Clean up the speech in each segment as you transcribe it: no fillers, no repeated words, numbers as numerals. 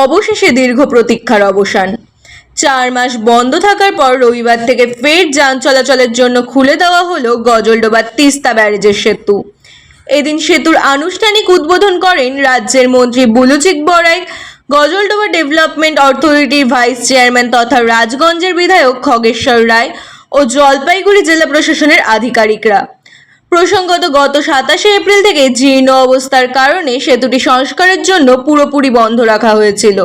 অবশেষে দীর্ঘ প্রতীক্ষার অবসান। 4 মাস বন্ধ থাকার পর রবিবার থেকে ফের যান চলাচলের জন্য খুলে দেওয়া হলো গজলডোবা তিস্তা ব্যারেজের সেতু। এদিন সেতুর আনুষ্ঠানিক উদ্বোধন করেন রাজ্যের মন্ত্রী বুলুচিক বড়াই, গজলডোবা ডেভেলপমেন্ট অথরিটির ভাইস চেয়ারম্যান তথা রাজগঞ্জের বিধায়ক খগেশ্বর রায় ও জলপাইগুড়ি জেলা প্রশাসনের আধিকারিকরা। প্রসঙ্গত, গত 27 এপ্রিল থেকে জীর্ণ অবস্থার কারণে সেতুটি সংস্কারের জন্য পুরোপুরি বন্ধ রাখা হয়েছিল।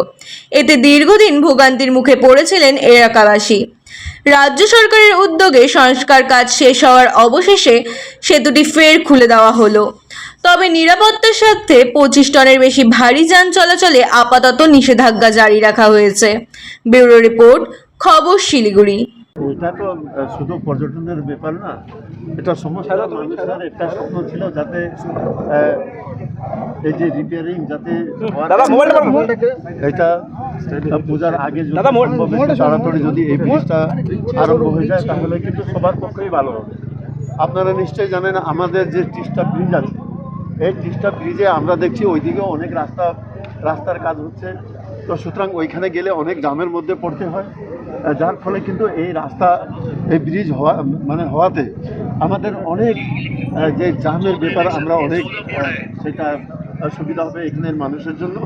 এতে দীর্ঘদিন ভোগান্তির মুখে পড়েছিলেন এলাকাবাসী। রাজ্য সরকারের উদ্যোগে সংস্কার কাজ শেষ হওয়ার অবশেষে সেতুটি ফের খুলে দেওয়া হলো। তবে নিরাপত্তার স্বার্থে 25 টনের বেশি ভারী যান চলাচলে আপাতত নিষেধাজ্ঞা জারি রাখা হয়েছে। ব্যুরো রিপোর্ট, খবর শিলিগুড়ি। এটা তো শুধু পর্যটনের ব্যাপার না, এটা সমস্ত মানুষের একটা স্বপ্ন ছিল যাতে এই যে রিপেয়ারিং যাতে এটা পূজার আগে তাড়াতাড়ি যদি এই ব্রিজটা আরম্ভ হয়ে যায় তাহলে কিন্তু সবার পক্ষেই ভালো হবে। আপনারা নিশ্চয়ই জানেন আমাদের যে তিস্তা ব্রিজ আছে, এই তিস্তা ব্রিজে আমরা দেখছি ওইদিকেও অনেক রাস্তার কাজ হচ্ছে। তো সুতরাং ওইখানে গেলে অনেক জামের মধ্যে পড়তে হয়, যার ফলে কিন্তু এই ব্রিজ হওয়াতে আমাদের অনেক যে জামের ব্যাপার আমরা অনেক সেটা সুবিধা হবে এখানের মানুষের জন্য।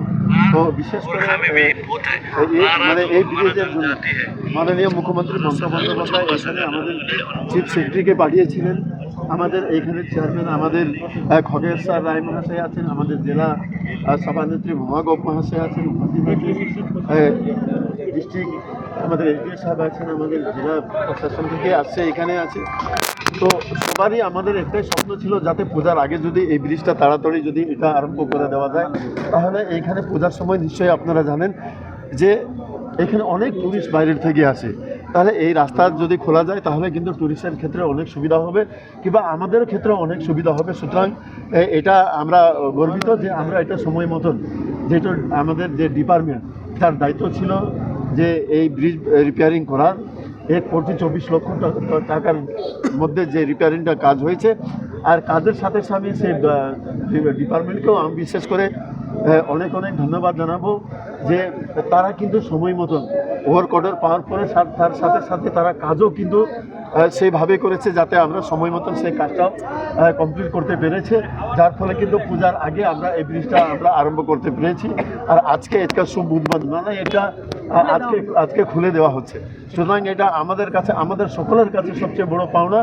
তো বিশেষ করে এই ব্রিজের জন্য মাননীয় মুখ্যমন্ত্রী মমতা বন্দ্যোপাধ্যায় এখানে আমাদের চিফ সেক্রেটারিকে পাঠিয়েছিলেন। আমাদের এইখানের চেয়ারম্যান আমাদের খগেশ্বর রায় মহাশয় আছেন, আমাদের জেলা সভানেত্রী মহাগোপ মহাশয় আছেন, ডিস্ট্রিক্ট আমাদের এসডিও সাহেব আছেন, আমাদের জেলা প্রশাসন থেকে আসছে এখানে আছে। তো সবারই আমাদের একটাই স্বপ্ন ছিল যাতে পূজার আগে যদি এই ব্রিজটা তাড়াতাড়ি যদি এটা আরম্ভ করে দেওয়া যায়, তাহলে এইখানে পূজার সময় নিশ্চয়ই আপনারা জানেন যে এখানে অনেক টুরিস্ট বাইরের থেকে আসে। তাহলে এই রাস্তা যদি খোলা যায় তাহলে কিন্তু টুরিস্টের ক্ষেত্রে অনেক সুবিধা হবে, কিংবা আমাদের ক্ষেত্রেও অনেক সুবিধা হবে। সুতরাং এটা আমরা গর্বিত যে আমরা এটা সময় মতন, যেটা আমাদের যে ডিপার্টমেন্ট তার দায়িত্ব ছিল যে এই ব্রিজ রিপেয়ারিং করার, এর প্রতি 24 লক্ষ টাকার মধ্যে যে রিপেয়ারিংটা কাজ হয়েছে। আর কাজের সাথে সাথে সেই ডিপার্টমেন্টকেও আমি বিশেষ করে অনেক ধন্যবাদ জানাবো যে তারা কিন্তু সময় মতন ওভারকোডের পাওয়ার পরে তার সাথে সাথে তারা কাজও কিন্তু সেইভাবে করেছে যাতে আমরা সময় মতন সেই কাজটাও কমপ্লিট করতে পেরেছে, যার ফলে কিন্তু পূজার আগে আমরা এই ব্রিজটা আমরা আরম্ভ করতে পেরেছি। আর আজকে এটা শুভ উদ্বোধন মানে এটা আজকে খুলে দেওয়া হচ্ছে। সুতরাং এটা আমাদের কাছে, আমাদের সকলের কাছে সবচেয়ে বড় পাওনা।